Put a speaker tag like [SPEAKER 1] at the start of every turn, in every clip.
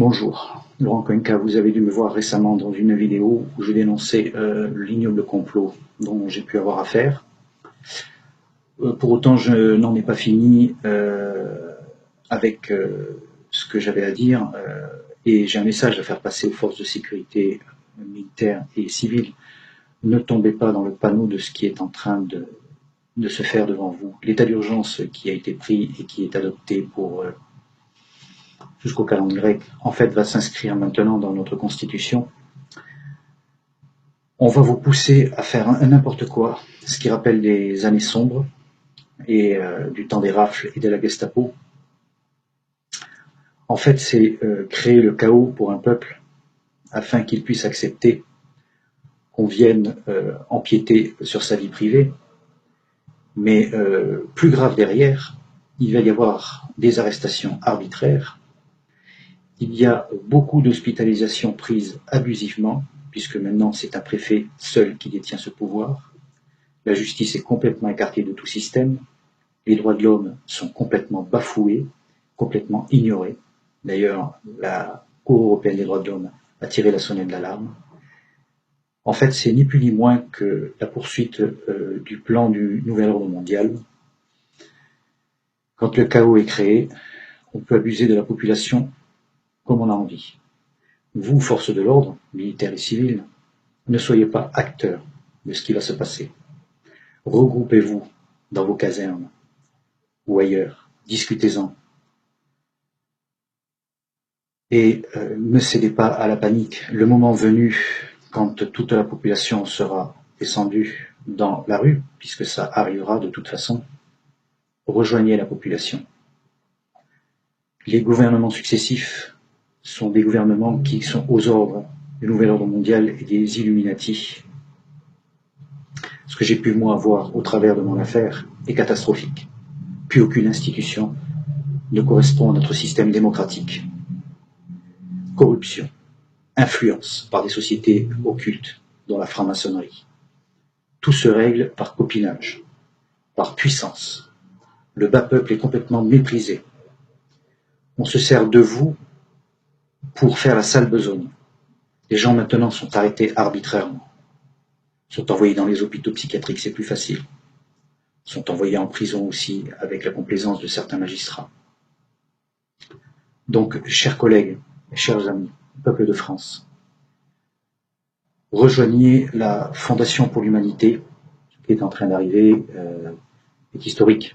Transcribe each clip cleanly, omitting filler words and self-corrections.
[SPEAKER 1] Bonjour, Laurent Cuenca, vous avez dû me voir récemment dans une vidéo où je dénonçais l'ignoble complot dont j'ai pu avoir affaire. Pour autant, je n'en ai pas fini avec ce que j'avais à dire et j'ai un message à faire passer aux forces de sécurité militaires et civiles. Ne tombez pas dans le panneau de ce qui est en train de se faire devant vous. L'état d'urgence qui a été pris et qui est adopté pour jusqu'au calendrier grec, en fait, va s'inscrire maintenant dans notre Constitution. On va vous pousser à faire n'importe quoi, ce qui rappelle des années sombres et du temps des rafles et de la Gestapo. En fait, c'est créer le chaos pour un peuple afin qu'il puisse accepter qu'on vienne empiéter sur sa vie privée. Mais plus grave derrière, il va y avoir des arrestations arbitraires. Il y a beaucoup d'hospitalisations prises abusivement, puisque maintenant c'est un préfet seul qui détient ce pouvoir. La justice est complètement écartée de tout système. Les droits de l'homme sont complètement bafoués, complètement ignorés. D'ailleurs, la Cour européenne des droits de l'homme a tiré la sonnette d'alarme. En fait, c'est ni plus ni moins que la poursuite du plan du nouvel ordre mondial. Quand le chaos est créé, on peut abuser de la population comme on a envie. Vous, forces de l'ordre, militaires et civils, ne soyez pas acteurs de ce qui va se passer. Regroupez-vous dans vos casernes ou ailleurs, discutez-en. Et ne cédez pas à la panique. Le moment venu, quand toute la population sera descendue dans la rue, puisque ça arrivera de toute façon, rejoignez la population. Les gouvernements successifs sont des gouvernements qui sont aux ordres du nouvel ordre mondial et des Illuminati. Ce que j'ai pu moi voir au travers de mon affaire est catastrophique. Plus aucune institution ne correspond à notre système démocratique. Corruption, influence par des sociétés occultes, dont la franc-maçonnerie. Tout se règle par copinage, par puissance. Le bas peuple est complètement méprisé. On se sert de vous pour faire la sale besogne. Les gens maintenant sont arrêtés arbitrairement, sont envoyés dans les hôpitaux psychiatriques, c'est plus facile, sont envoyés en prison aussi avec la complaisance de certains magistrats. Donc, chers collègues, chers amis, peuple de France, rejoignez la Fondation pour l'Humanité qui est en train d'arriver, est historique.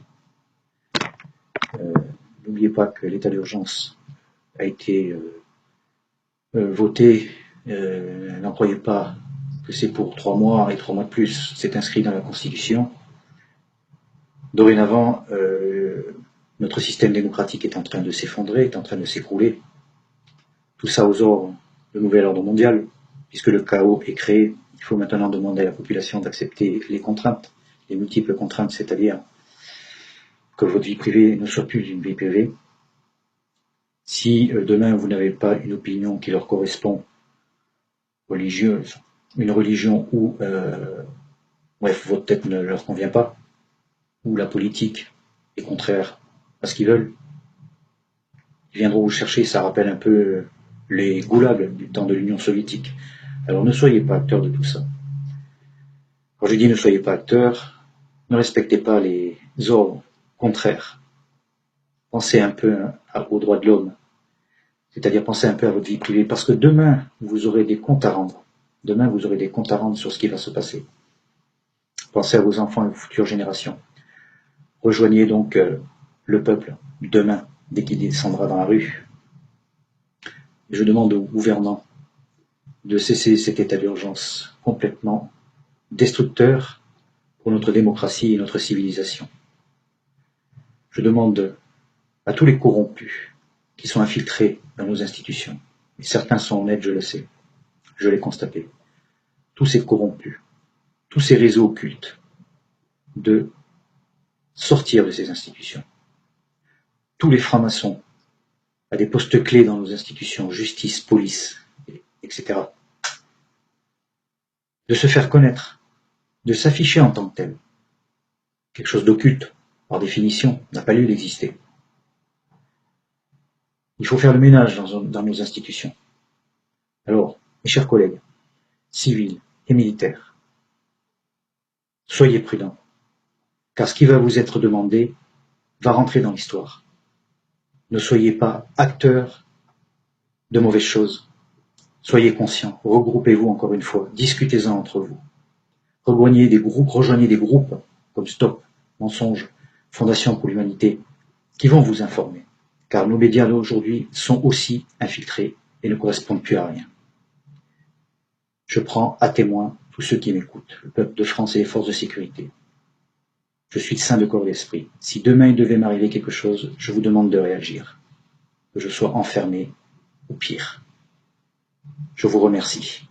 [SPEAKER 1] N'oubliez pas que l'état d'urgence a été voté. N'en croyez pas que c'est pour 3 mois et 3 mois de plus. C'est inscrit dans la Constitution. Dorénavant, notre système démocratique est en train de s'effondrer, est en train de s'écrouler. Tout ça aux ordres du nouvel ordre mondial, puisque le chaos est créé. Il faut maintenant demander à la population d'accepter les contraintes, les multiples contraintes, c'est-à-dire que votre vie privée ne soit plus une vie privée. Si demain vous n'avez pas une opinion qui leur correspond, religieuse, une religion où bref, votre tête ne leur convient pas, ou la politique est contraire à ce qu'ils veulent, ils viendront vous chercher. Ça rappelle un peu les goulags du temps de l'Union soviétique. Alors ne soyez pas acteurs de tout ça. Quand je dis ne soyez pas acteurs, ne respectez pas les ordres contraires. Pensez un peu aux droits de l'homme, c'est-à-dire pensez un peu à votre vie privée, parce que demain, vous aurez des comptes à rendre. Demain, vous aurez des comptes à rendre sur ce qui va se passer. Pensez à vos enfants et aux futures générations. Rejoignez donc le peuple demain, dès qu'il descendra dans la rue. Je demande aux gouvernants de cesser cet état d'urgence complètement destructeur pour notre démocratie et notre civilisation. Je demande à tous les corrompus qui sont infiltrés dans nos institutions, et certains sont honnêtes, je le sais, je l'ai constaté, tous ces corrompus, tous ces réseaux occultes, de sortir de ces institutions. Tous les francs-maçons à des postes clés dans nos institutions, justice, police, etc. De se faire connaître, de s'afficher en tant que tel. Quelque chose d'occulte, par définition, n'a pas lieu d'exister. Il faut faire le ménage dans nos institutions. Alors, mes chers collègues, civils et militaires, soyez prudents, car ce qui va vous être demandé va rentrer dans l'histoire. Ne soyez pas acteurs de mauvaises choses. Soyez conscients, regroupez-vous encore une fois, discutez-en entre vous. Rejoignez des groupes comme Stop, Mensonge, Fondation pour l'Humanité, qui vont vous informer, car nos médias d'aujourd'hui sont aussi infiltrés et ne correspondent plus à rien. Je prends à témoin tous ceux qui m'écoutent, le peuple de France et les forces de sécurité. Je suis sain de corps et d'esprit. Si demain il devait m'arriver quelque chose, je vous demande de réagir, que je sois enfermé ou pire. Je vous remercie.